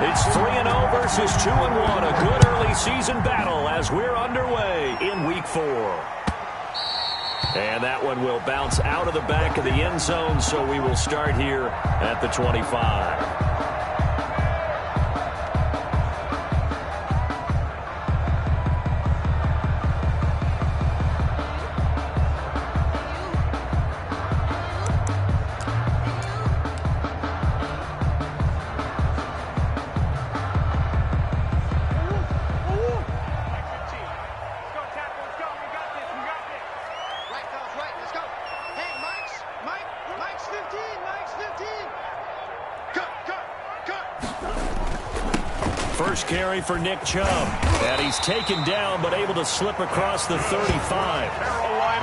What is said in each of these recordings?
It's 3-0 versus 2-1. A good early season battle as we're underway in Week 4. And that one will bounce out of the back of the end zone, so we will start here at the 25. First carry for Nick Chubb. And he's taken down but able to slip across the 35.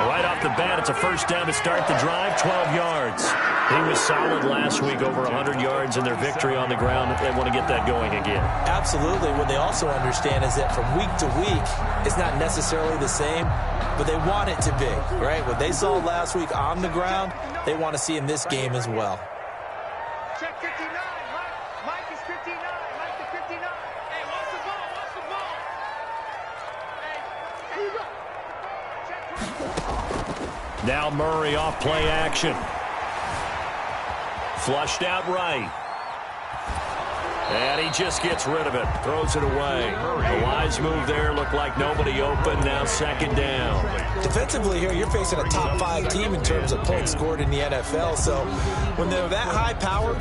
Right off the bat, it's a first down to start the drive, 12 yards. He was solid last week, over 100 yards in their victory on the ground. They want to get that going again. Absolutely. What they also understand is that from week to week, it's not necessarily the same, but they want it to be, right? What they saw last week on the ground, they want to see in this game as well. Check 59. Mike is 59. Mike to 59. Hey, watch the ball. Watch the ball. Hey, here you go. Check. Now Murray off play action. Flushed out right. And he just gets rid of it. Throws it away. A wise move there. Looked like nobody open. Now second down. Defensively here, you're facing a top 5 team in terms of points scored in the NFL. So when they're that high powered,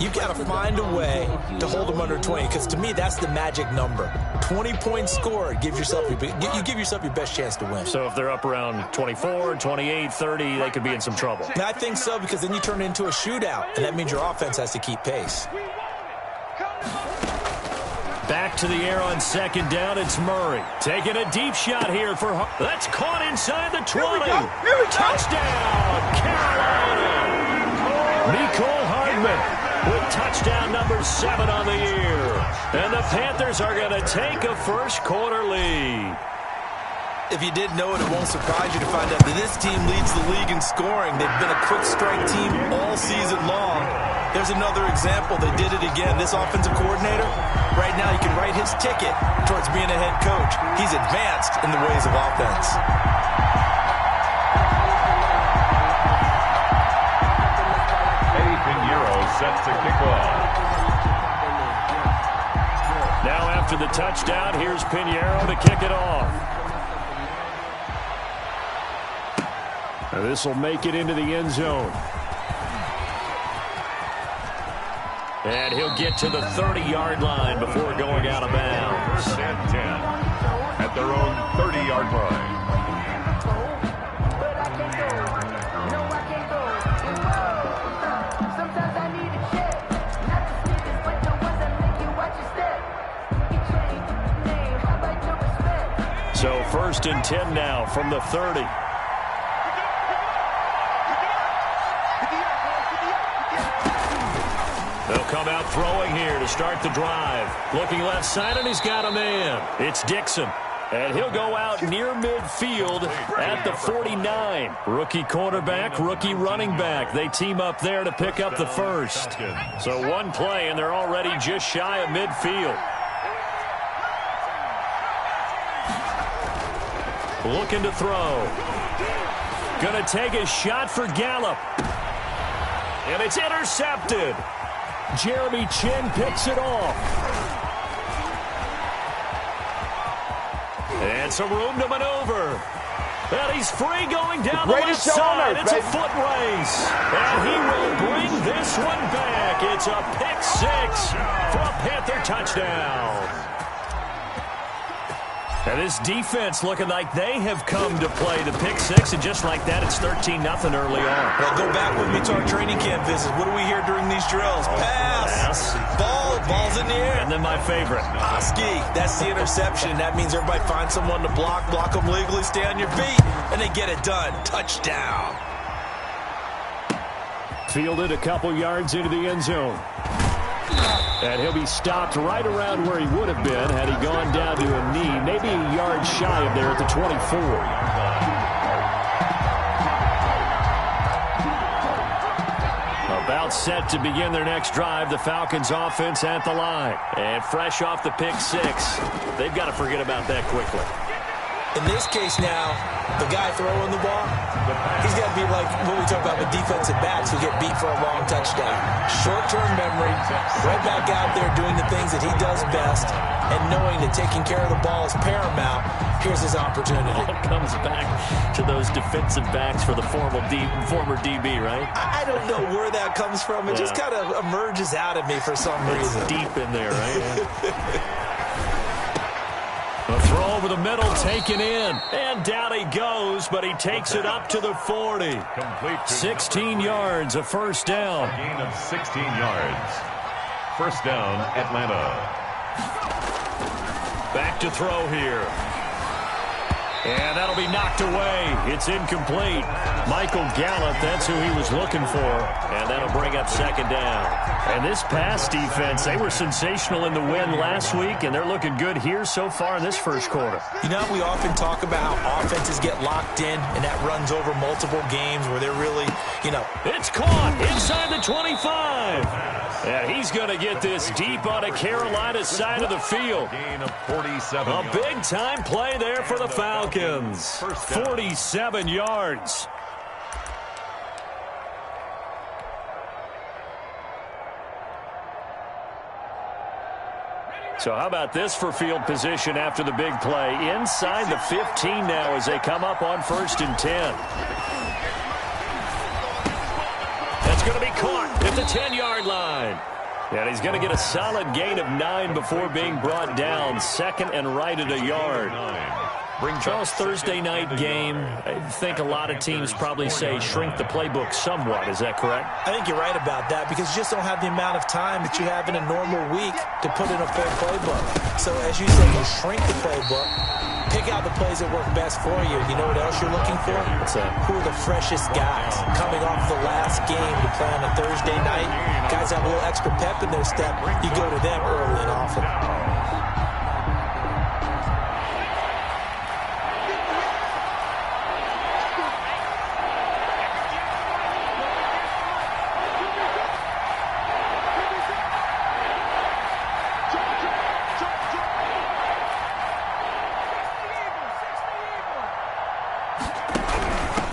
you've got to find a way to hold them under 20. Because to me, that's the magic number. 20 points scored. You give yourself your best chance to win. So if they're up around 24, 28, 30, they could be in some trouble. I think so, because then you turn it into a shootout. And that means your offense has to keep pace. Back to the air on second down. It's Murray. Taking a deep shot here for... That's caught inside the 20. Here we go. Touchdown, Carolina. Nicole Hardman with touchdown number 7 on the year. And the Panthers are going to take a first quarter lead. If you didn't know it, it won't surprise you to find out that this team leads the league in scoring. They've been a quick strike team all season long. There's another example. They did it again. This offensive coordinator, right now, you can write his ticket towards being a head coach. He's advanced in the ways of offense. Eddie Pinheiro set to kick off. Now after the touchdown, here's Pinheiro to kick it off. This will make it into the end zone. And he'll get to the 30-yard line before going out of bounds. First and 10 at their own 30-yard line. So first and 10 now from the 30. They'll come out throwing here to start the drive. Looking left side, and he's got a man. It's Dixon. And he'll go out near midfield at the 49. Rookie quarterback, rookie running back. They team up there to pick up the first. So one play, and they're already just shy of midfield. Looking to throw. Gonna take a shot for Gallup. And it's intercepted. Jeremy Chin picks it off. And some room to maneuver. And he's free going down the left side. It's a foot race. And he will bring this one back. It's a pick 6 for a Panther touchdown. And this defense looking like they have come to play the pick 6, and just like that, it's 13-0 early on. Well, go back with me to our training camp visits. What do we hear during these drills? Pass. Ball's in the air. And then my favorite. Ski. That's the interception. That means everybody finds someone to block them legally, stay on your feet, and they get it done. Touchdown. Fielded a couple yards into the end zone. And he'll be stopped right around where he would have been had he gone down to a knee, maybe a yard shy of there at the 24. About All set to begin their next drive. The Falcons offense at the line. And fresh off the pick six, they've got to forget about that quickly. In this case now, the guy throwing the ball, he's got to be like what we talk about with defensive backs who get beat for a long touchdown. Short-term memory, right back out there doing the things that he does best, and knowing that taking care of the ball is paramount. Here's his opportunity. All comes back to those defensive backs for the former DB, right? I don't know where that comes from. It just kind of emerges out of me for some reason. It's deep in there, right? A throw over the middle, taken in. And down he goes, but he takes it up to the 40. 16 yards, a first down. A gain of 16 yards. First down, Atlanta. Back to throw here. And that'll be knocked away. It's incomplete. Michael Gallup, that's who he was looking for. And that'll bring up second down. And this pass defense, they were sensational in the win last week, and they're looking good here so far in this first quarter. You know, we often talk about how offenses get locked in, and that runs over multiple games where they're really, It's caught inside the 25. And he's going to get this deep on a Carolina side of the field. Gain of 47. A big-time play there for the Falcons. 47 yards. So how about this for field position after the big play? Inside the 15 now as they come up on 1st and 10. That's going to be caught at the 10-yard line. And he's going to get a solid gain of 9 before being brought down. Second and right at a yard. Charles, Thursday night game, I think a lot of teams probably say shrink the playbook somewhat. Is that correct? I think you're right about that because you just don't have the amount of time that you have in a normal week to put in a full playbook. So as you say, you shrink the playbook, pick out the plays that work best for you. You know what else you're looking for? What's that? Who are the freshest guys coming off the last game to play on a Thursday night? Guys have a little extra pep in their step. You go to them early and often.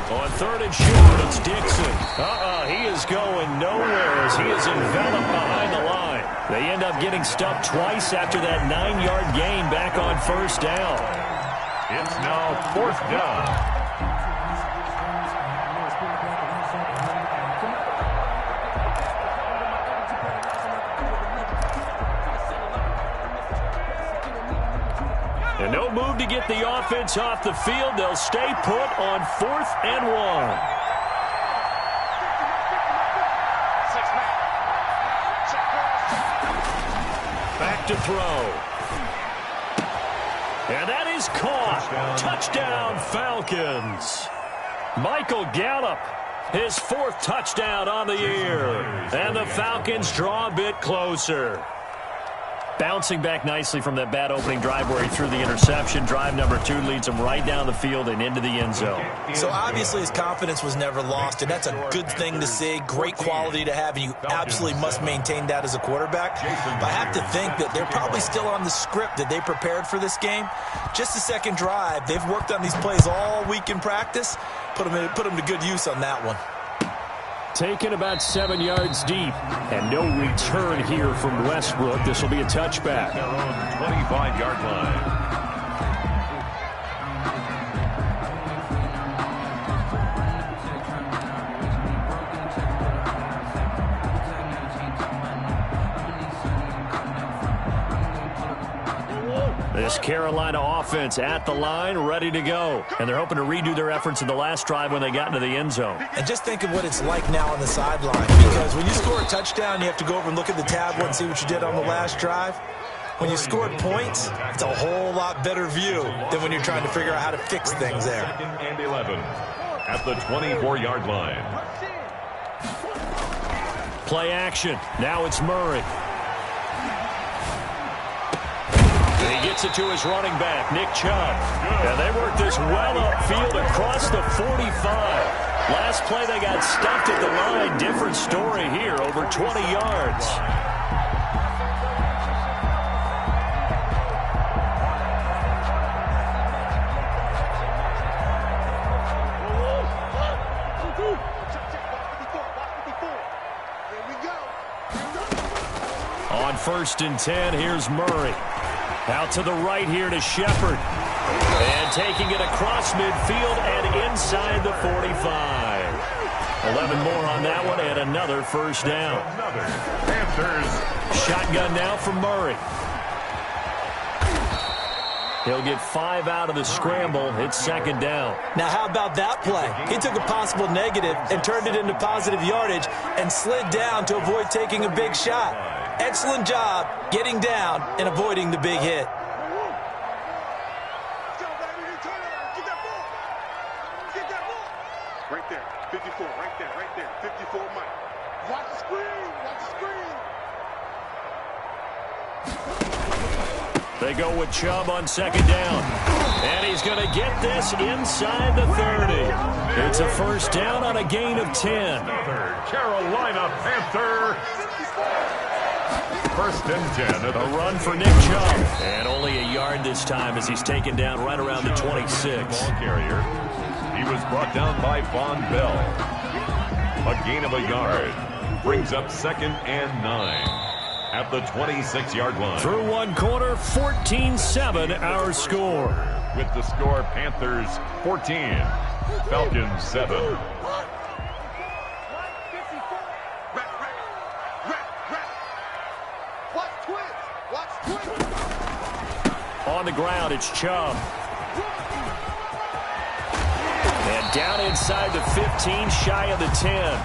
On 3rd and short, it's Dixon. He is going nowhere as he is enveloped behind the line. They end up getting stuck twice after that 9-yard gain back on 1st down. It's now 4th down. And no move to get the offense off the field. They'll stay put on 4th and 1. Back to throw. And that is caught. Touchdown, Falcons. Michael Gallup, his 4th touchdown on the year. And the Falcons draw a bit closer. Bouncing back nicely from that bad opening drive where he threw the interception. Drive number 2 leads him right down the field and into the end zone. So obviously his confidence was never lost, and that's a good thing to see. Great quality to have, and you absolutely must maintain that as a quarterback. But I have to think that they're probably still on the script that they prepared for this game. Just the second drive, they've worked on these plays all week in practice. Put them to good use on that one. Taken about 7 yards deep, and no return here from Westbrook. This will be a touchback. Their own 25-yard line. This Carolina offense at the line, ready to go. And they're hoping to redo their efforts in the last drive when they got into the end zone. And just think of what it's like now on the sideline. Because when you score a touchdown, you have to go over and look at the tablet and see what you did on the last drive. When you scored points, it's a whole lot better view than when you're trying to figure out how to fix things there. 2nd and 11 at the 24-yard line. Play action. Now it's Murray. He gets it to his running back, Nick Chubb. And they work this well upfield across the 45. Last play, they got stuffed at the line. Different story here, over 20 yards. On 1st and 10, here's Murray. Out to the right here to Shepard. And taking it across midfield and inside the 45. 11 more on that one and another first down. Shotgun now from Murray. He'll get 5 out of the scramble. It's 2nd down. Now, how about that play? He took a possible negative and turned it into positive yardage and slid down to avoid taking a big shot. Excellent job getting down and avoiding the big hit. Right there, 54, right there, 54, Mike. Watch the screen, watch the screen. They go with Chubb on 2nd down. And he's going to get this inside the 30. It's a first down on a gain of 10. Carolina Panther. 1st and 10. A run for Nick Chubb. And only a yard this time as he's taken down right around the 26. Ball carrier. He was brought down by Von Bell. A gain of a yard. Brings up 2nd and 9 at the 26-yard line. Through one quarter, 14-7 our score. With the score, Panthers 14, Falcons 7. On the ground, it's Chubb. And down inside the 15, shy of the 10.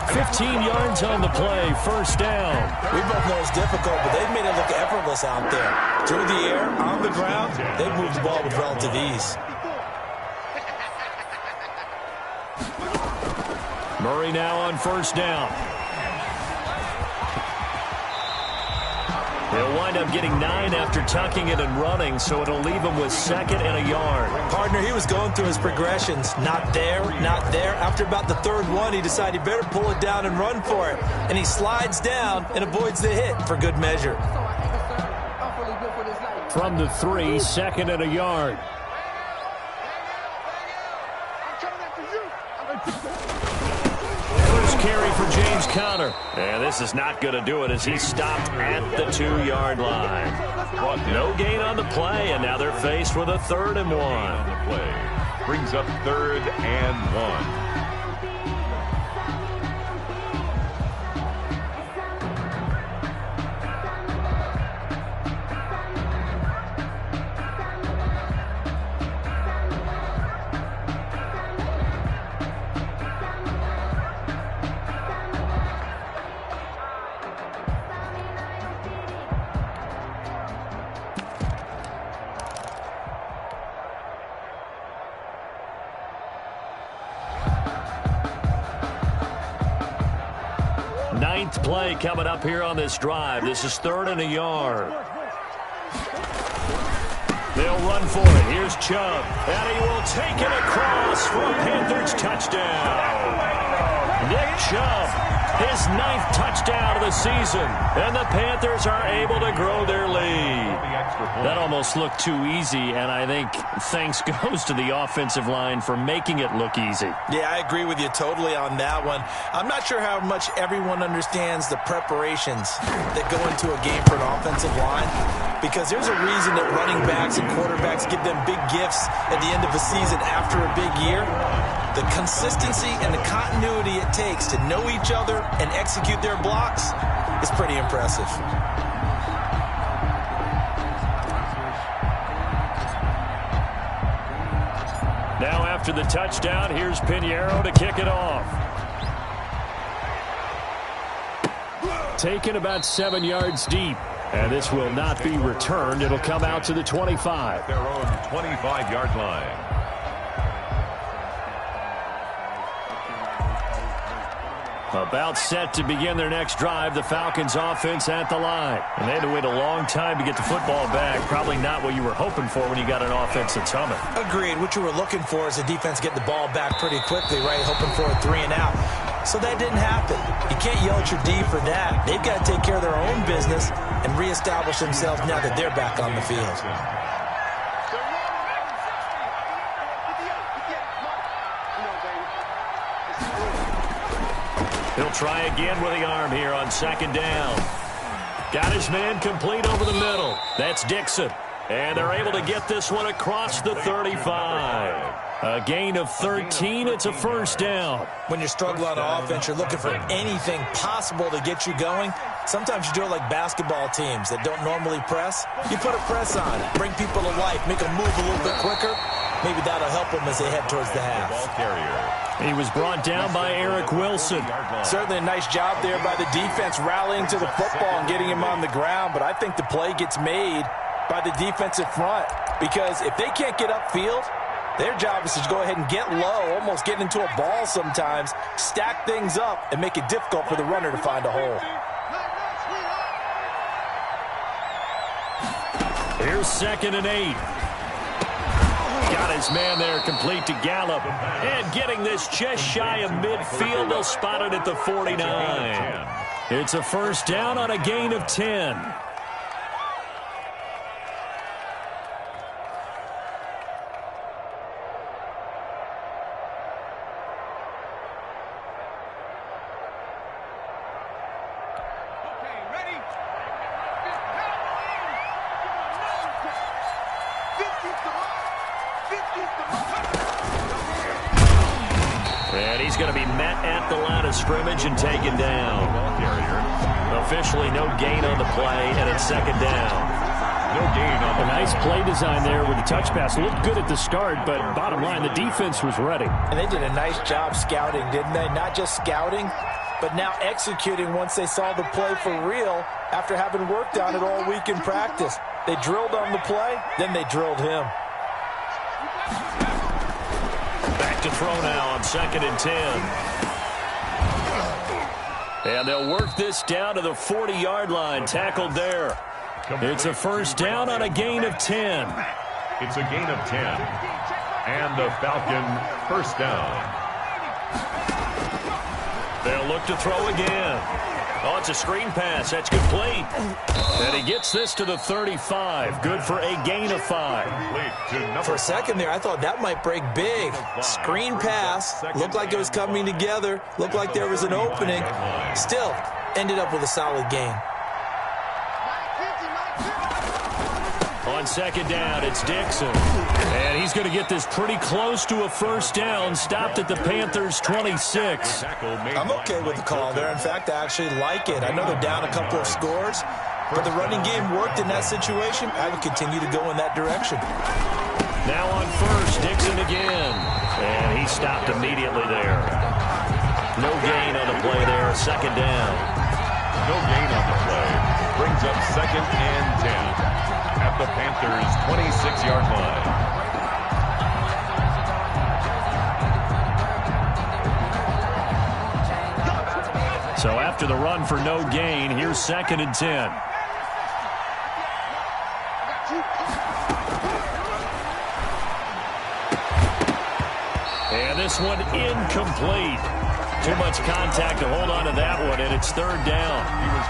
15 yards on the play, first down. We both know it's difficult, but they've made it look effortless out there. Through the air, on the ground, they've moved the ball with relative ease. Murray now on 1st down. They'll wind up getting 9 after tucking it and running, so it'll leave him with 2nd and a yard. Partner, he was going through his progressions. Not there, not there. After about the 3rd one, he decided he better pull it down and run for it. And he slides down and avoids the hit for good measure. From the 3, 2nd and a yard. First carry for James Conner. And this is not going to do it as he's stopped at the 2-yard line. No gain on the play, and now they're faced with a 3rd and 1. On the play. Brings up 3rd and 1. Ninth play coming up here on this drive. This is 3rd and a yard. They'll run for it. Here's Chubb. And he will take it across for a Panthers touchdown. Nick Chubb, his 9th touchdown of the season. And the Panthers are able to grow their lead. That almost looked too easy, and I think thanks goes to the offensive line for making it look easy. Yeah, I agree with you totally on that one. I'm not sure how much everyone understands the preparations that go into a game for an offensive line, because there's a reason that running backs and quarterbacks give them big gifts at the end of a season after a big year. The consistency and the continuity it takes to know each other and execute their blocks is pretty impressive. Now after the touchdown, here's Pinheiro to kick it off. Taken about 7 yards deep. And this will not be returned. It'll come out to the 25. Their own 25-yard line. About set to begin their next drive, the Falcons offense at the line. And they had to wait a long time to get the football back. Probably not what you were hoping for when you got an offense that's humming. Agreed. What you were looking for is the defense getting the ball back pretty quickly, right? Hoping for a 3 and out. So that didn't happen. You can't yell at your D for that. They've got to take care of their own business and reestablish themselves now that they're back on the field. He'll try again with the arm here on second down. Got his man complete over the middle. That's Dixon. And they're able to get this one across the 35. A gain of 13. It's a first down. When you're struggling on offense, you're looking for anything possible to get you going. Sometimes you do it like basketball teams that don't normally press. You put a press on it, bring people to life, make them move a little bit quicker. Maybe that'll help them as they head towards the half. He was brought down by Eric Wilson. Certainly a nice job there by the defense rallying to the football and getting him on the ground. But I think the play gets made by the defensive front, because if they can't get upfield, their job is to go ahead and get low, almost get into a ball sometimes, stack things up, and make it difficult for the runner to find a hole. Here's 2nd and 8. Got his man there complete to Gallup. And getting this just shy of midfield, they'll spot it at the 49. It's a first down on a gain of 10. And he's going to be met at the line of scrimmage and taken down. Officially no gain on the play, and it's 2nd down. No gain on the A nice play design there with the touch pass. Looked good at the start, but bottom line, the defense was ready. And they did a nice job scouting, didn't they? Not just scouting, but now executing once they saw the play for real after having worked on it all week in practice. They drilled on the play, then they drilled him. Back to throw now on 2nd and 10. And they'll work this down to the 40-yard line. Tackled there. It's a first down on a gain of 10. It's a gain of 10. And the Falcon first down. They'll look to throw again. Oh, it's a screen pass. That's complete. And he gets this to the 35. Good for a gain of 5. For a second there, I thought that might break big. Screen pass. Looked like it was coming together. Looked like there was an opening. Still, ended up with a solid gain. On 2nd down, it's Dixon. And he's going to get this pretty close to a first down. Stopped at the Panthers' 26. I'm okay with the call there. In fact, I actually like it. I know they're down a couple of scores, but the running game worked in that situation. I would continue to go in that direction. Now on first, Dixon again. And he stopped immediately there. No gain on the play there. 2nd down. No gain on the play. Brings up 2nd and 10. At the Panthers' 26-yard line. So after the run for no gain, here's 2nd and 10. And this one incomplete. Too much contact to hold on to that one, and it's 3rd down.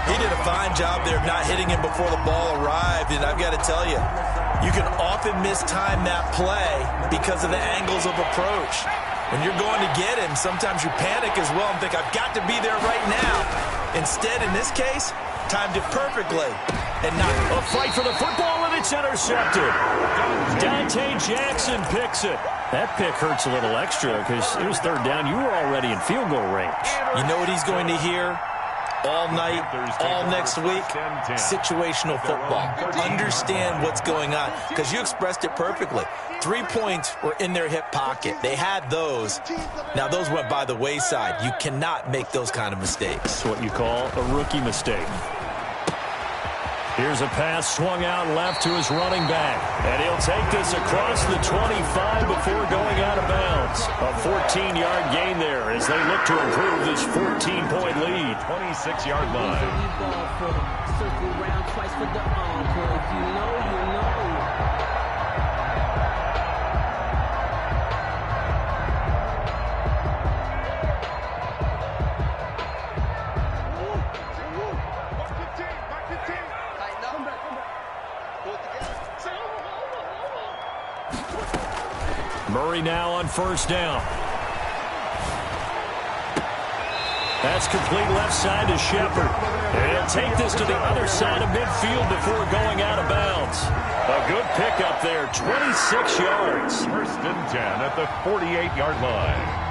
He did a fine job there of not hitting him before the ball arrived, and I've got to tell you, you can often mistime that play because of the angles of approach. When you're going to get him, sometimes you panic as well and think, I've got to be there right now. Instead, in this case, timed it perfectly. And not a fight for the football, and it's intercepted. Dante Jackson picks it. That pick hurts a little extra because it was 3rd down. You were already in field goal range. You know what he's going to hear all night, all next week? Situational football. Understand what's going on, because you expressed it perfectly. 3 points were in their hip pocket. They had those. Now, those went by the wayside. You cannot make those kind of mistakes. It's what you call a rookie mistake. Here's a pass swung out left to his running back. And he'll take this across the 25 before going out of bounds. A 14-yard gain there as they look to improve this 14-point lead. 26-yard line. Circle round twice for the encore. If you know, you know. Murray now on first down. That's complete left side to Shepard. And he'll take this to the other side of midfield before going out of bounds. A good pickup there, 26 yards. First and 10 at the 48-yard line.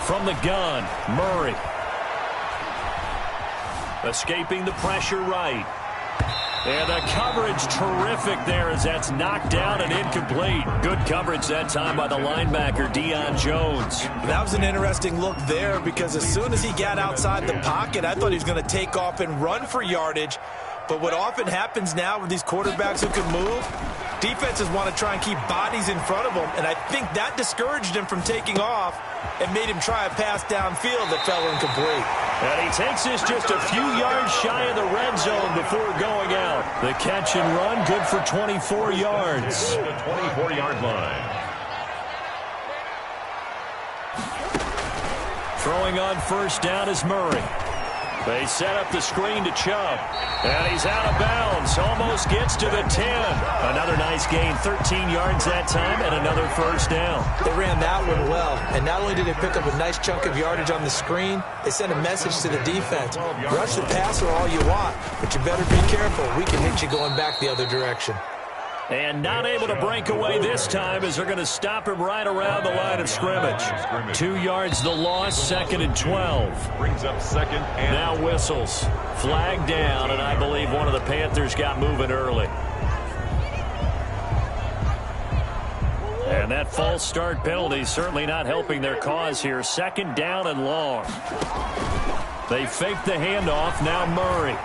From the gun, Murray. Escaping the pressure right. And the coverage terrific there as that's knocked down and incomplete. Good coverage that time by the linebacker, Deion Jones. That was an interesting look there because as soon as he got outside the pocket, I thought he was going to take off and run for yardage. But what often happens now with these quarterbacks who can move, defenses want to try and keep bodies in front of them, and I think that discouraged him from taking off and made him try a pass downfield that fell incomplete. And he takes this just a few yards shy of the red zone before going out. The catch and run, good for 24 yards. The 24-yard line. Throwing on first down is Murray. They set up the screen to Chubb. And he's out of bounds. Almost gets to the 10. Another nice gain, 13 yards that time, and another first down. They ran that one well. And not only did they pick up a nice chunk of yardage on the screen, they sent a message to the defense. Rush the passer all you want, but you better be careful. We can hit you going back the other direction. And not able to break away this time as they're going to stop him right around the line of scrimmage. 2 yards the loss, second and 12. Brings up second and now whistles. Flag down, and I believe one of the Panthers got moving early. And that false start penalty certainly not helping their cause here. Second down and long. They fake the handoff, now Murray.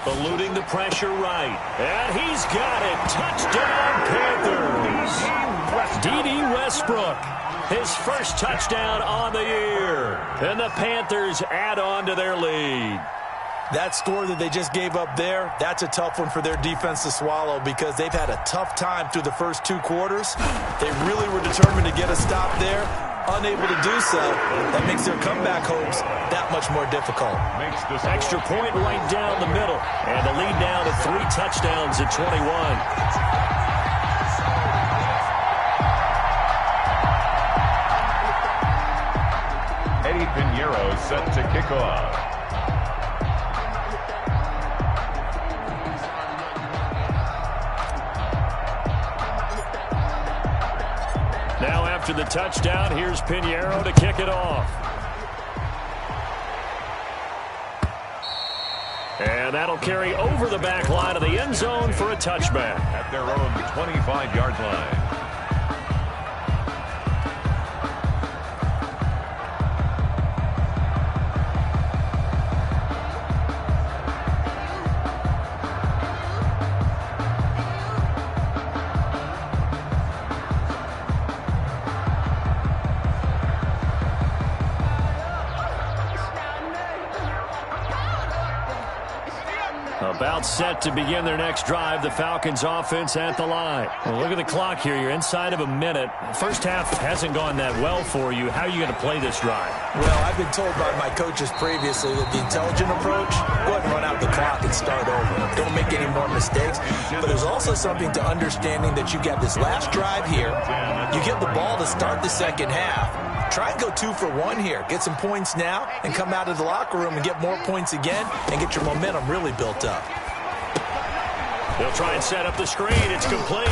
Eluding the pressure right. And he's got it. Touchdown, Panthers. D.D. Westbrook. His first touchdown on the year. And the Panthers add on to their lead. That score that they just gave up there, that's a tough one for their defense to swallow because they've had a tough time through the first 2 quarters. They really were determined to get a stop there. Unable to do so, that makes their comeback hopes that much more difficult. Extra point right down the middle. And the lead now to 3 touchdowns at 21. Eddie Pinheiro set to kick off. Now after the touchdown, here's Pinheiro to kick it off. And that'll carry over the back line of the end zone for a touchback. At their own 25-yard line. About set to begin their next drive, the Falcons offense at the line. Well, look at the clock here. You're inside of a minute. First half hasn't gone that well for you. How are you going to play this drive? Well, I've been told by my coaches previously that the intelligent approach, go ahead and run out the clock and start over. Don't make any more mistakes. But there's also something to understanding that you got this last drive here. You get the ball to start the second half. Try and go 2 for 1 here. Get some points now and come out of the locker room and get more points again and get your momentum really built up. They'll try and set up the screen. It's complete.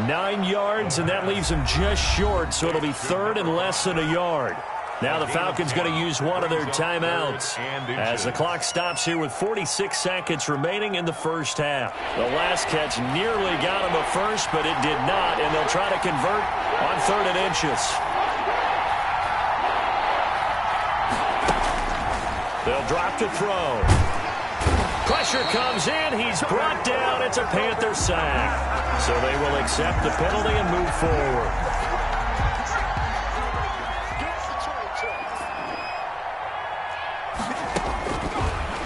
9 yards, and that leaves them just short, so it'll be third and less than a yard. Now the Falcons going to use one of their timeouts as the clock stops here with 46 seconds remaining in the first half. The last catch nearly got him a first, but it did not, and they'll try to convert on 3rd and inches. They'll drop to throw. Pressure comes in. He's brought down. It's a Panther sack. So they will accept the penalty and move forward.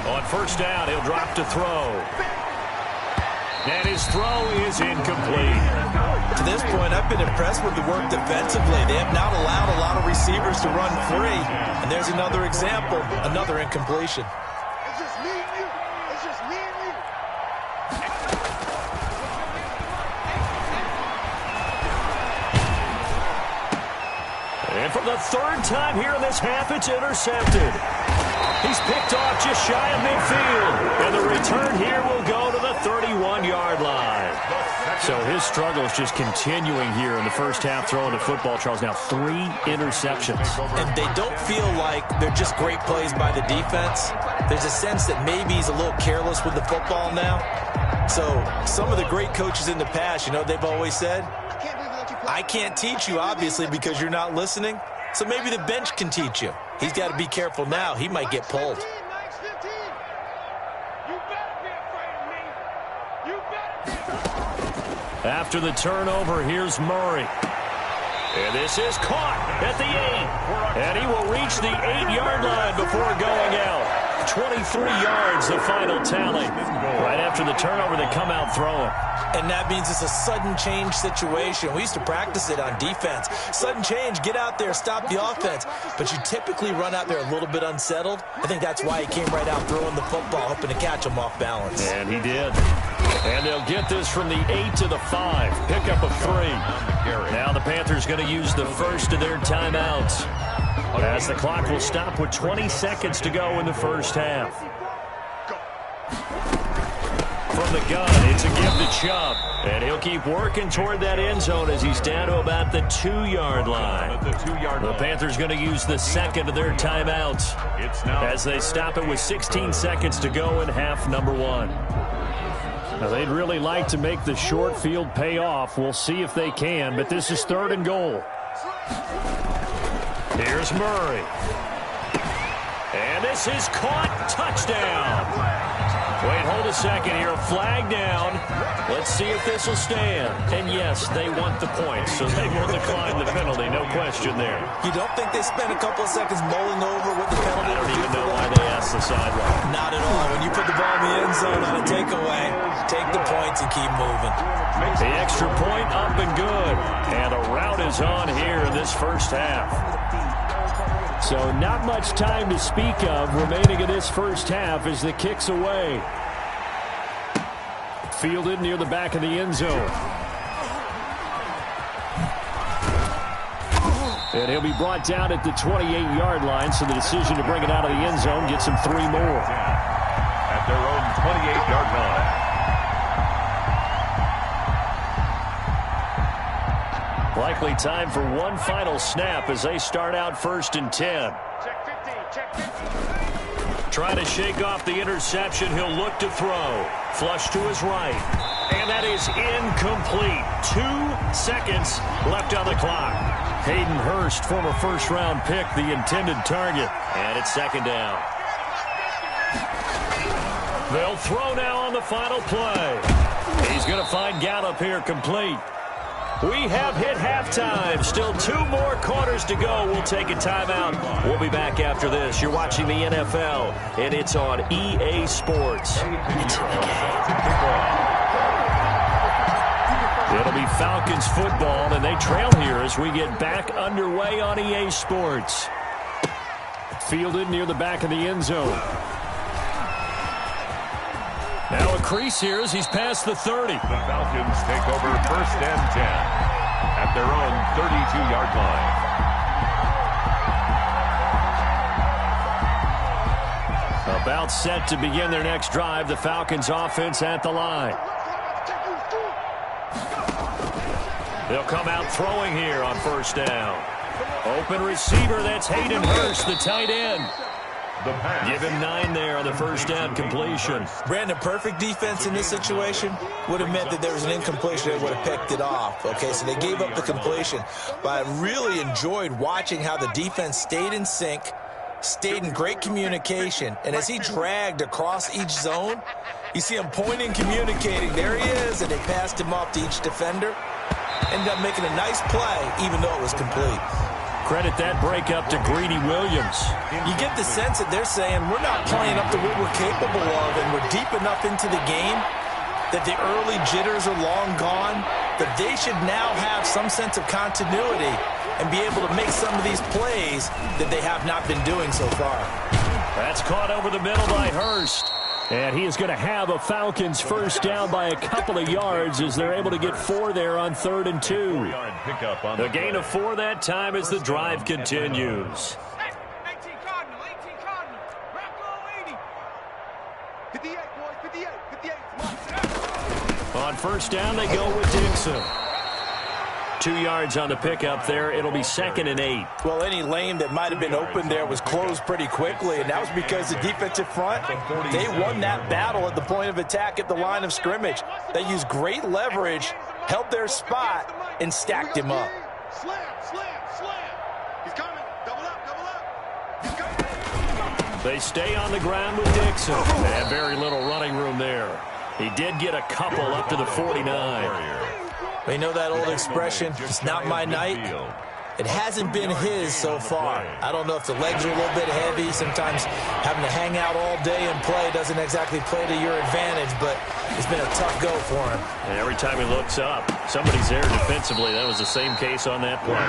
On 1st down, he'll drop to throw. And his throw is incomplete. To this point, I've been impressed with the work defensively. They have not allowed a lot of receivers to run free. And there's another example, another incompletion. It's just me and you. It's just me and you. And for the 3rd time here in this half, it's intercepted. He's picked off just shy of midfield. And the return here will go to the 31-yard line. So his struggle is just continuing here in the first half throwing the football, Charles. Now 3 interceptions. And they don't feel like they're just great plays by the defense. There's a sense that maybe he's a little careless with the football now. So some of the great coaches in the past, you know, they've always said, I can't teach you, obviously, because you're not listening. So maybe the bench can teach you. He's got to be careful now. He might get pulled. After the turnover, here's Murray. And this is caught at the 8. And he will reach the 8-yard line before going out. 23 yards, the final tally. Right after the turnover, they come out throwing. And that means it's a sudden change situation. We used to practice it on defense. Sudden change, get out there, stop the offense. But you typically run out there a little bit unsettled. I think that's why he came right out throwing the football, hoping to catch him off balance. And he did. And they'll get this from the 8 to the 5. Pick up a 3. Now the Panthers going to use the first of their timeouts, as the clock will stop with 20 seconds to go in the first half. From the gun, it's a give to Chubb. And he'll keep working toward that end zone as he's down to about the 2-yard line. The Panthers going to use the second of their timeouts as they stop it with 16 seconds to go in half number 1. Now, they'd really like to make the short field pay off. We'll see if they can, but this is 3rd and goal. Here's Murray. And this is caught. Touchdown. Wait, hold a second here. Flag down. Let's see if this will stand. And yes, they want the points, so they will decline the penalty. No question there. You don't think they spent a couple of seconds mulling over what the penalty I don't would even do know for why that? they asked the sideline. Not at all. When you put the ball in the end zone on a takeaway, take the points and keep moving. The extra point up and good. And a rout is on here in this first half. So not much time to speak of remaining in this first half as the kick's away. Fielded near the back of the end zone. And he'll be brought down at the 28-yard line, so the decision to bring it out of the end zone gets him 3 more. At their own 28-yard line. Likely time for one final snap as they start out 1st and 10. Check 15, check 15. Trying to shake off the interception. He'll look to throw. Flush to his right. And that is incomplete. 2 seconds left on the clock. Hayden Hurst, former first-round pick, the intended target. And it's 2nd down. They'll throw now on the final play. He's going to find Gallup here complete. We have hit halftime. Still 2 more quarters to go. We'll take a timeout. We'll be back after this. You're watching the NFL, and it's on EA Sports. It'll be Falcons football, and they trail here as we get back underway on EA Sports. Fielded near the back of the end zone. Now a crease here as he's past the 30. The Falcons take over 1st and 10 at their own 32-yard line. About set to begin their next drive. The Falcons offense at the line. They'll come out throwing here on 1st down. Open receiver, that's Hayden Hurst, the tight end. The pass. Give him 9 there on the first down completion. Brandon, perfect defense in this situation would have meant that there was an incompletion that would have picked it off. Okay, so they gave up the completion. But I really enjoyed watching how the defense stayed in sync, stayed in great communication, and as he dragged across each zone, you see him pointing, communicating. There he is, and they passed him off to each defender. Ended up making a nice play, even though it was complete. Credit that breakup to Greedy Williams. You get the sense that they're saying we're not playing up to what we're capable of, and we're deep enough into the game that the early jitters are long gone, that they should now have some sense of continuity and be able to make some of these plays that they have not been doing so far. That's caught over the middle by Hurst. And he is going to have a Falcons first down by a couple of yards as they're able to get 4 there on 3rd and 2. 4-yard pickup on The gain of 4 that time as the drive continues. 18 Cardinal, 18 Cardinal. Rock 80. 58, boys, 58, 58. On first down, they go with Dixon. 2 yards on the pickup there. It'll be 2nd and 8. Well, any lane that might have been open there was closed pretty quickly, and that was because the defensive front, they won that battle at the point of attack at the line of scrimmage. They used great leverage, held their spot, and stacked him up. Slam, slam, slam. He's coming. Double up. He's coming. They stay on the ground with Dixon. And very little running room there. He did get a couple up to the 49. You know that old expression, it's not my night? It hasn't been his so far. I don't know if the legs are a little bit heavy. Sometimes having to hang out all day and play doesn't exactly play to your advantage, but it's been a tough go for him. And every time he looks up, somebody's there defensively. That was the same case on that play.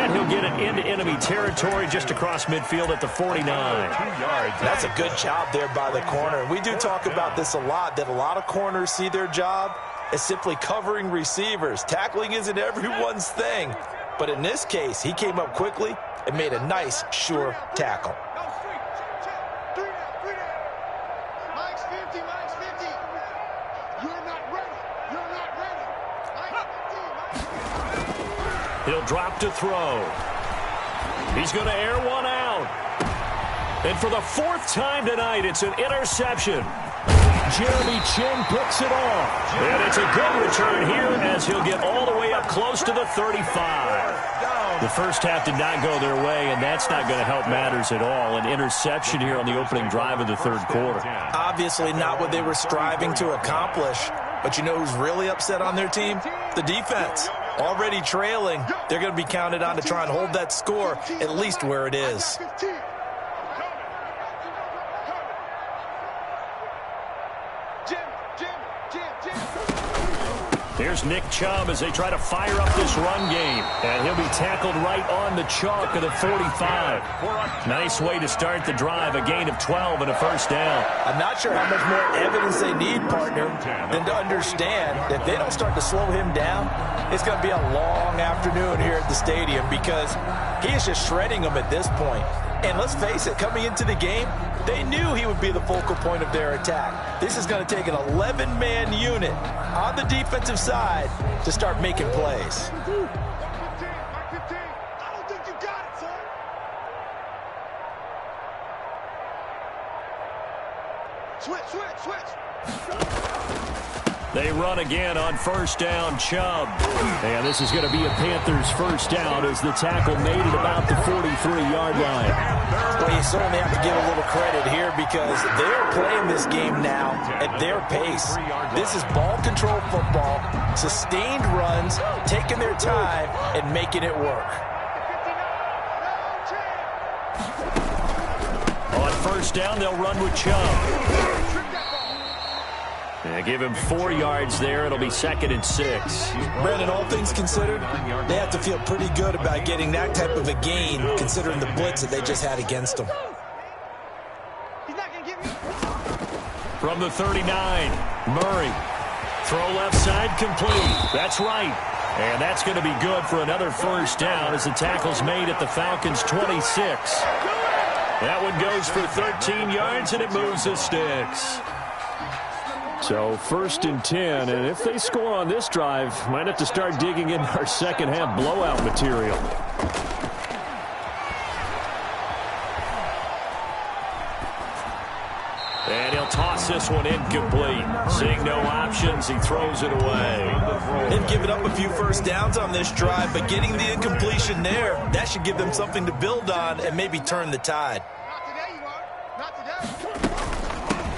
And he'll get it into enemy territory just across midfield at the 49. 2 yards. That's a good job there by the corner. We do talk about this a lot, that a lot of corners see their job as simply covering receivers. Tackling isn't everyone's thing. But in this case, he came up quickly and made a nice, sure tackle. Go straight. Check. 3 down. Mike's 50, Mike's 50. You're not ready. You're not ready. Mike's 50, He'll drop to throw. He's going to air one out. And for the 4th time tonight, it's an interception. Jeremy Chin picks it off. And it's a good return here as he'll get all the way up close to the 35. The first half did not go their way, and that's not going to help matters at all. An interception here on the opening drive of the 3rd quarter. Obviously not what they were striving to accomplish. But you know who's really upset on their team? The defense. Already trailing. They're going to be counted on to try and hold that score at least where it is. Here's Nick Chubb as they try to fire up this run game. And he'll be tackled right on the chalk of the 45. Nice way to start the drive, a gain of 12 and a first down. I'm not sure how much more evidence they need, partner, than to understand that if they don't start to slow him down, it's going to be a long afternoon here at the stadium because he is just shredding them at this point. And let's face it, coming into the game, they knew he would be the focal point of their attack. This is going to take an 11-man unit on the defensive side to start making plays. Mike 15. I don't think you got it, son. Switch. They run again on first down, Chubb. And this is going to be a Panthers first down as the tackle made it about the 43-yard line. Well, you certainly have to give a little credit here because they're playing this game now at their pace. This is ball control football, sustained runs, taking their time and making it work. On first down, they'll run with Chubb. And give him 4 yards there. It'll be 2nd and 6. Brandon, all things considered, they have to feel pretty good about getting that type of a gain considering the blitz that they just had against them. From the 39, Murray. Throw left side complete. That's right. And that's going to be good for another first down as the tackle's made at the Falcons' 26. That one goes for 13 yards, and it moves the sticks. So 1st and 10, and if they score on this drive, might have to start digging in our second half blowout material. makes this one incomplete. Seeing no options, he throws it away. They've given up a few first downs on this drive, but getting the incompletion there, that should give them something to build on and maybe turn the tide. Not today, you are. Not today.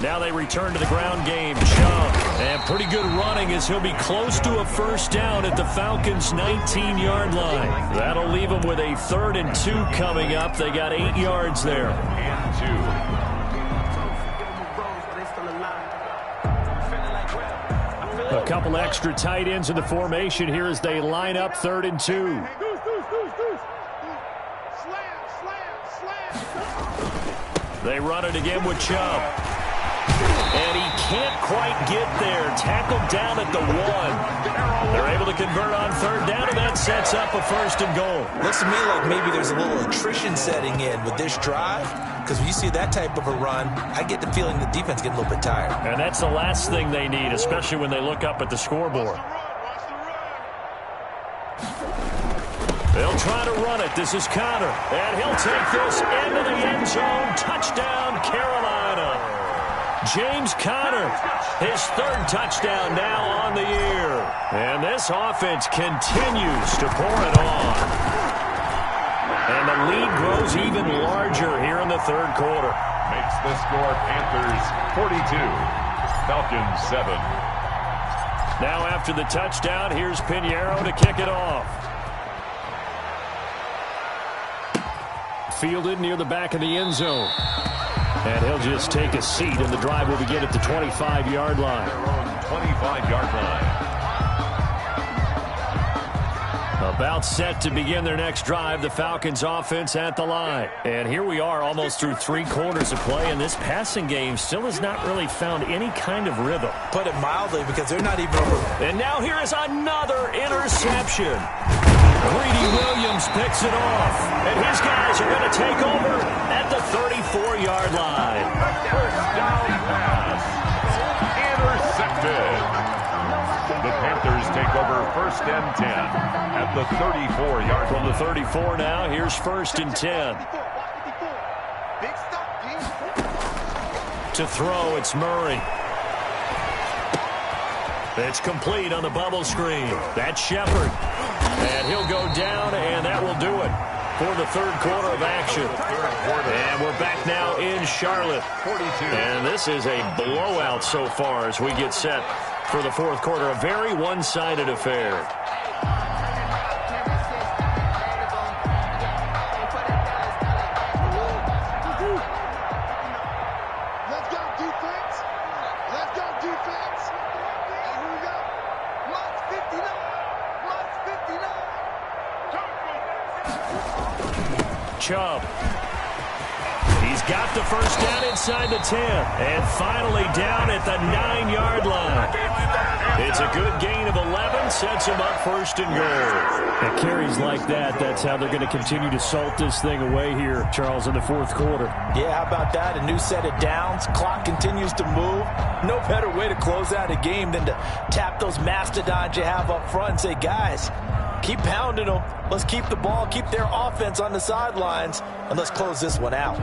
Now they return to the ground game. Chubb, and pretty good running as he'll be close to a first down at the Falcons' 19-yard line. That'll leave them with a 3rd and 2 coming up. They got 8 yards there. And 2. A couple extra tight ends in the formation here as they line up 3rd and 2. They run it again with Chubb. And he can't quite get there. Tackled down at the 1. They're able to convert on 3rd down, and that sets up a 1st and goal. Looks to me like maybe there's a little attrition setting in with this drive, because when you see that type of a run, I get the feeling the defense getting a little bit tired. And that's the last thing they need, especially when they look up at the scoreboard. They'll try to run it. This is Conner. And he'll take this into the end zone. Touchdown, Carolina. James Conner, his 3rd touchdown now on the year. And this offense continues to pour it on. And the lead grows even larger here in the 3rd quarter. Makes the score Panthers 42, Falcons 7. Now after the touchdown, here's Pinheiro to kick it off. Fielded near the back of the end zone. And he'll just take a seat, and the drive will begin at the 25-yard line. Their own 25-yard line. About set to begin their next drive, the Falcons offense at the line. And here we are almost through 3 quarters of play, and this passing game still has not really found any kind of rhythm. Put it mildly, because they're not even over. And now here is another interception. Greedy Williams picks it off, and his guys are going to take over at the 34-yard line. First down pass. Intercepted. The Panthers take over 1st and 10 at the 34-yard line. From the 34 now, here's 1st and 10. Big stop, G. To throw, it's Murray. It's complete on the bubble screen. That's Shepard. And he'll go down, and that will do it for the 3rd quarter of action. And we're back now in Charlotte. 42. And this is a blowout so far as we get set for the 4th quarter. A very one-sided affair. Let's go, defense. Let's go, defense. And here we go. Watch 59. Watch 59. Chubb. He's got the first down inside the 10. And finally down at the 9-yard line. It's a good gain of 11. Sets him up 1st and goal. And carries like that, that's how they're going to continue to salt this thing away here, Charles, in the 4th quarter. Yeah, how about that? A new set of downs. Clock continues to move. No better way to close out a game than to tap those mastodons you have up front and say, guys, keep pounding them. Let's keep the ball, keep their offense on the sidelines, and let's close this one out.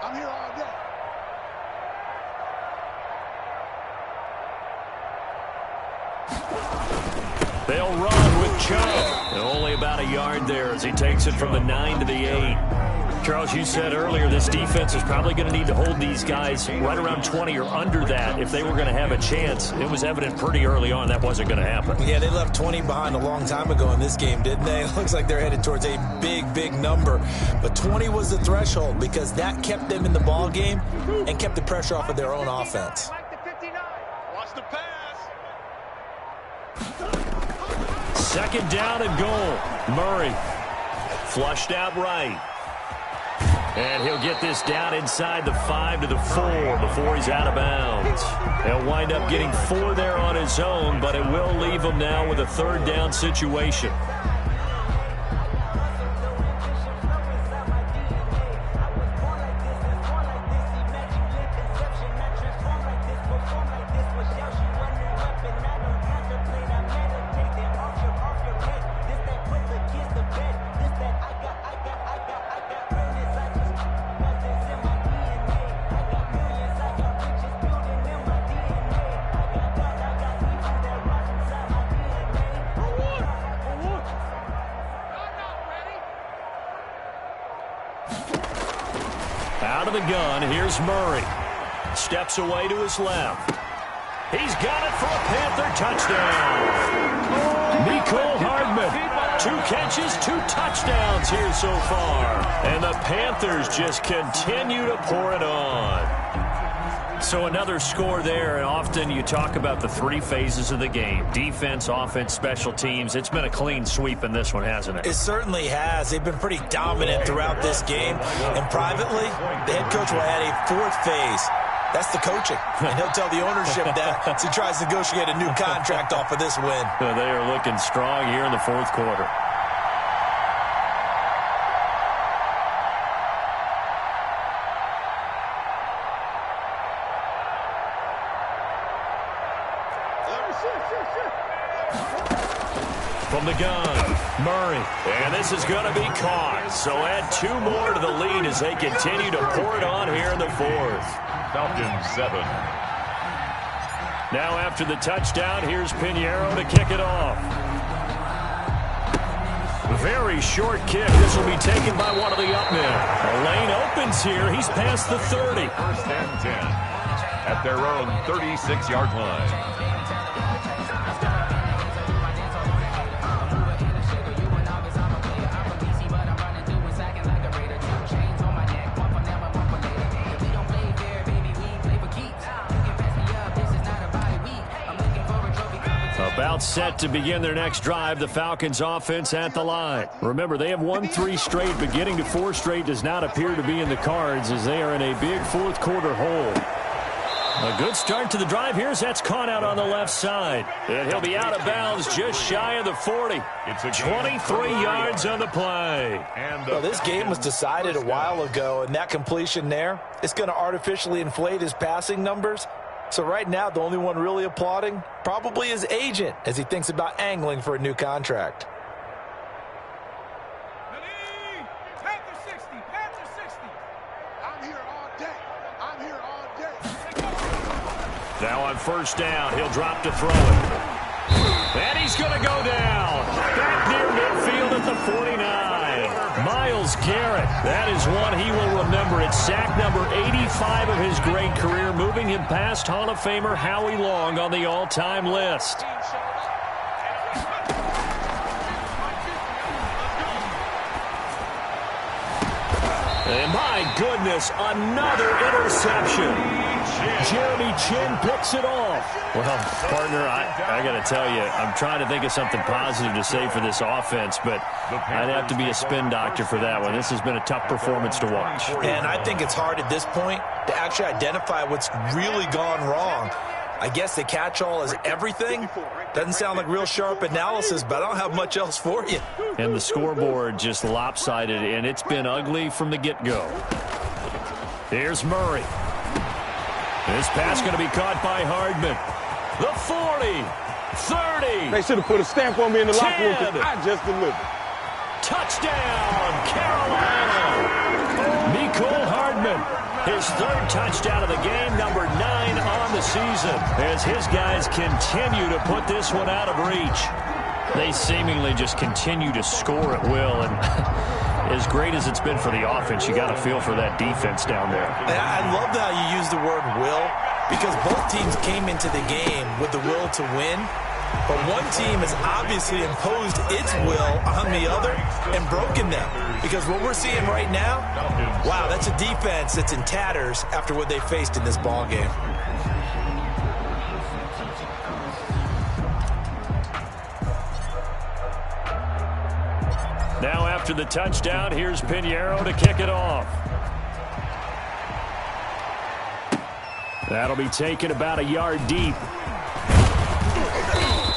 I'm here all day. They'll run with Chubb. And only about a yard there as he takes it from the 9 to the 8. Charles, you said earlier this defense is probably going to need to hold these guys right around 20 or under that if they were going to have a chance. It was evident pretty early on that wasn't going to happen. Yeah, they left 20 behind a long time ago in this game, didn't they? It looks like they're headed towards a big, big number. But 20 was the threshold because that kept them in the ball game and kept the pressure off of their own offense. Watch the pass. 2nd down and goal. Murray flushed out right. And he'll get this down inside the 5 to the 4 before he's out of bounds. He'll wind up getting 4 there on his own, but it will leave him now with a 3rd down situation. of the gun. Here's Murray. Steps away to his left. He's got it for a Panther touchdown. Mecole Hardman. 2 catches, 2 touchdowns here so far. And the Panthers just continue to pour it on. So another score there, and often you talk about the 3 phases of the game. Defense, offense, special teams. It's been a clean sweep in this one, hasn't it? It certainly has. They've been pretty dominant throughout this game. And privately, the head coach will add a 4th phase. That's the coaching. And he'll tell the ownership that as he tries to negotiate a new contract off of this win. They are looking strong here in the 4th quarter. From the gun, Murray. And this is going to be caught. So add 2 more to the lead as they continue to pour it on here in the 4th. Falcons 7. Now after the touchdown, here's Pinheiro to kick it off. Very short kick. This will be taken by one of the up men. The lane opens here. He's past the 30. 1st and 10 at their own 36-yard line. About set to begin their next drive, the Falcons offense at the line. Remember, they have won 3 straight, but getting to 4 straight does not appear to be in the cards as they are in a big 4th quarter hole. A good start to the drive here as that's caught out on the left side. And he'll be out of bounds just shy of the 40. 23 yards on the play. Well, this game was decided a while ago, and that completion there is going to artificially inflate his passing numbers. So right now, the only one really applauding probably his agent as he thinks about angling for a new contract. Panther 60, Panther 60. I'm here all day. I'm here all day. Now on 1st down, he'll drop to throw it. And he's going to go down. Back near midfield at the 49. Myles Garrett, that is one he will remember. It's sack number 85 of his great career, moving him past Hall of Famer Howie Long on the all-time list. And my goodness, another interception. Jeremy Chin picks it off. Well, partner, I got to tell you, I'm trying to think of something positive to say for this offense, but I'd have to be a spin doctor for that one. This has been a tough performance to watch. And I think it's hard at this point to actually identify what's really gone wrong. I guess the catch-all is everything. Doesn't sound like real sharp analysis, but I don't have much else for you. And the scoreboard just lopsided, and it's been ugly from the get-go. Here's Murray. This pass going to be caught by Hardman. The 40, 30. They should have put a stamp on me in the locker room because I just delivered. Touchdown, Carolina. Mecole Hardman, his 3rd touchdown of the game, number 9 on the season, as his guys continue to put this one out of reach. They seemingly just continue to score at will, and as great as it's been for the offense, you got to feel for that defense down there. And I love how you use the word will, because both teams came into the game with the will to win. But one team has obviously imposed its will on the other and broken them. Because what we're seeing right now, wow, that's a defense that's in tatters after what they faced in this ball game. Now after the touchdown, here's Pinheiro to kick it off. That'll be taken about a yard deep.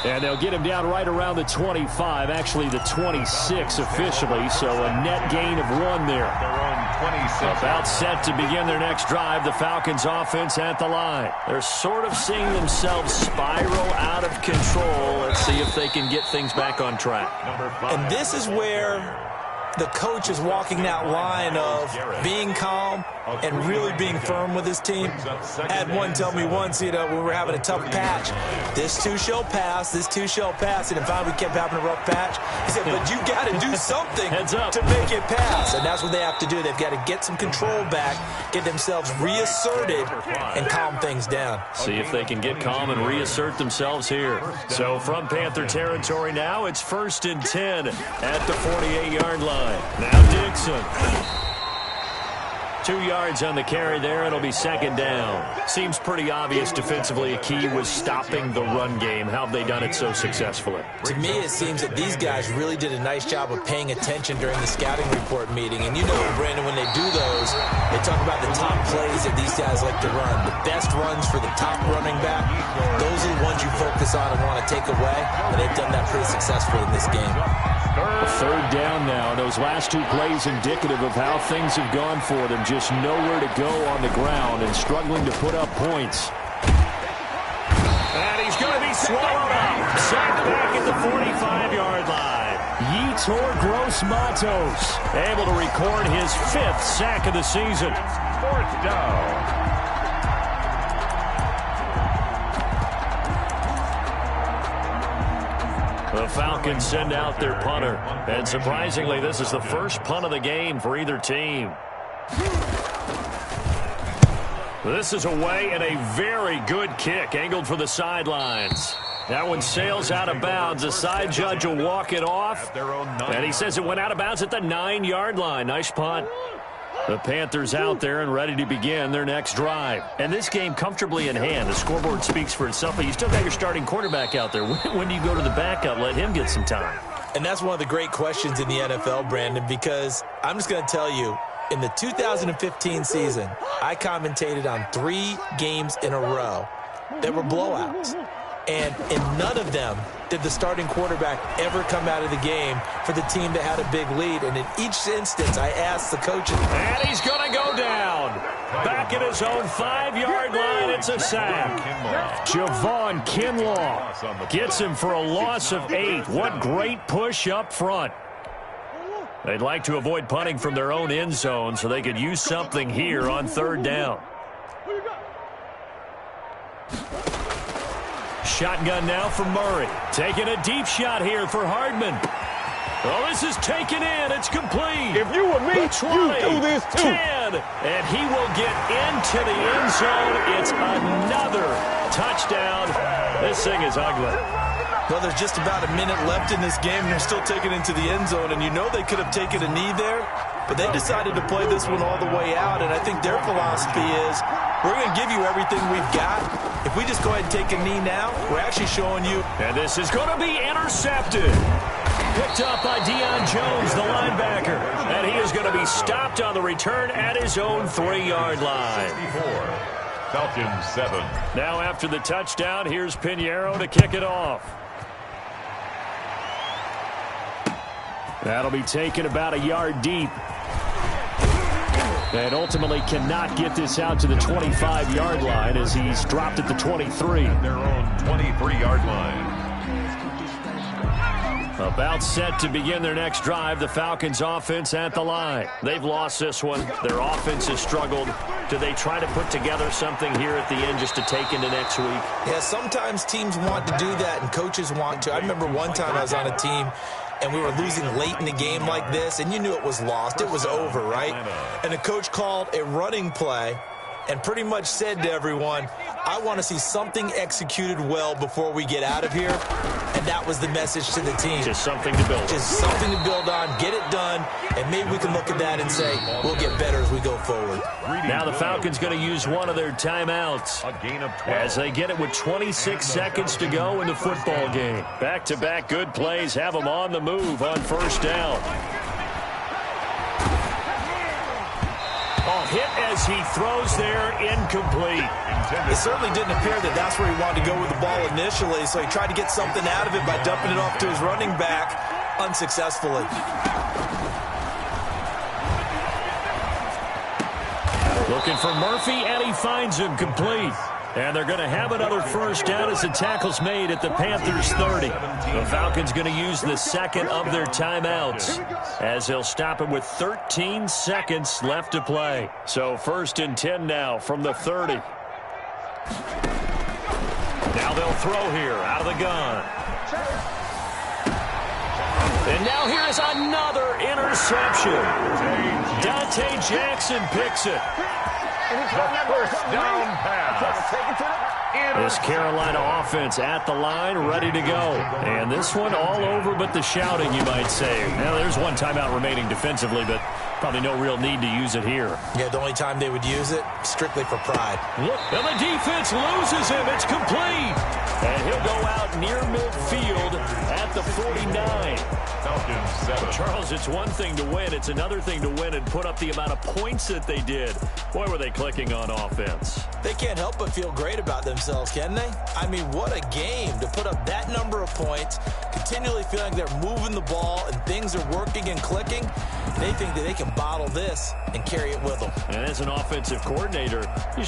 And they'll get him down right around the 25, actually the 26 officially, so a net gain of 1 there. About set to begin their next drive, the Falcons offense at the line. They're sort of seeing themselves spiral out of control. Let's see if they can get things back on track. And this is where the coach is walking that line of being calm and really being firm with his team. I had one tell me once, when we were having a tough patch, this too shall pass, this too shall pass, and finally we kept having a rough patch. He said, but you got to do something to make it pass, and that's what they have to do. They've got to get some control back, get themselves reasserted, and calm things down. See if they can get calm and reassert themselves here. So from Panther territory now, it's 1st and 10 at the 48-yard line. Now Dixon. 2 yards on the carry there. It'll be 2nd down. Seems pretty obvious defensively a key was stopping the run game. How have they done it so successfully? To me, it seems that these guys really did a nice job of paying attention during the scouting report meeting. And you know, Brandon, when they do those, they talk about the top plays that these guys like to run. The best runs for the top running back, those are the ones you focus on and want to take away. And they've done that pretty successfully in this game. 3rd down now. Those last 2 plays indicative of how things have gone for them. Just nowhere to go on the ground and struggling to put up points. And he's going to be swallowed up. Sacked back at the 45-yard line. Yetur Gross-Matos able to record his 5th sack of the season. 4th down. The Falcons send out their punter. And surprisingly, this is the first punt of the game for either team. This is away and a very good kick, angled for the sidelines. That one sails out of bounds. The side judge will walk it off. And he says it went out of bounds at the 9-yard line. Nice punt. The Panthers out there and ready to begin their next drive. And this game comfortably in hand. The scoreboard speaks for itself, but you still got your starting quarterback out there. When do you go to the backup? Let him get some time. And that's one of the great questions in the NFL, Brandon, because I'm just going to tell you, in the 2015 season, I commentated on 3 games in a row that were blowouts. And in none of them did the starting quarterback ever come out of the game for the team that had a big lead. And in each instance, I asked the coaches. And he's going to go down. Back at his own 5-yard line, it's a sack. Javon Kinlaw gets him for a loss of 8. What great push up front. They'd like to avoid punting from their own end zone so they could use something here on 3rd down. Shotgun now for Murray. Taking a deep shot here for Hardman. Oh, this is taken in. It's complete. If you were me, you do this too. 10, and he will get into the end zone. It's another touchdown. This thing is ugly. Well, there's just about a minute left in this game, and they're still taking it into the end zone. And you know they could have taken a knee there, but they decided to play this one all the way out. And I think their philosophy is, we're going to give you everything we've got. If we just go ahead and take a knee now, we're actually showing you. And this is going to be intercepted. Picked up by Deion Jones, the linebacker. And he is going to be stopped on the return at his own 3-yard line. 64. Falcons 7. Now after the touchdown, here's Pinheiro to kick it off. That'll be taken about a yard deep. And ultimately cannot get this out to the 25-yard line as he's dropped at the 23. Their own 23-yard line. About set to begin their next drive, the Falcons offense at the line. They've lost this one. Their offense has struggled. Do they try to put together something here at the end just to take into next week? Yeah, sometimes teams want to do that and coaches want to. I remember one time I was on a team and we were losing late in the game like this, and you knew it was lost. It was over, right? And the coach called a running play and pretty much said to everyone, I want to see something executed well before we get out of here. And that was the message to the team. Just something to build on. Just something to build on, get it done, and maybe we can look at that and say, we'll get better as we go forward. Now the Falcons going to use one of their timeouts A gain of 12. as they get it with 26 seconds to go in the football game. Back-to-back good plays have them on the move on 1st down. Hit as he throws there, incomplete. It certainly didn't appear that that's where he wanted to go with the ball initially, so he tried to get something out of it by dumping it off to his running back unsuccessfully. Looking for Murphy, and he finds him complete. And they're going to have another first down as the tackle's made at the Panthers' 30. The Falcons going to use the second of their timeouts as they'll stop it with 13 seconds left to play. So 1st and 10 now from the 30. Now they'll throw here out of the gun. And now here's another interception. Dante Jackson picks it. The first down pass. This Carolina offense at the line, ready to go. And this one all over but the shouting, you might say. Now, there's one timeout remaining defensively, but probably no real need to use it here. Yeah, the only time they would use it, strictly for pride. Look, and the defense loses him. It's complete. And he'll go out near midfield at the 49. Falcons 7. Charles, it's one thing to win. It's another thing to win and put up the amount of points that they did. Boy, were they clicking on offense. They can't help but feel great about themselves, can they? I mean, what a game to put up that number of points, continually feeling like they're moving the ball and things are working and clicking. They think that they can bottle this and carry it with them. And as an offensive coordinator,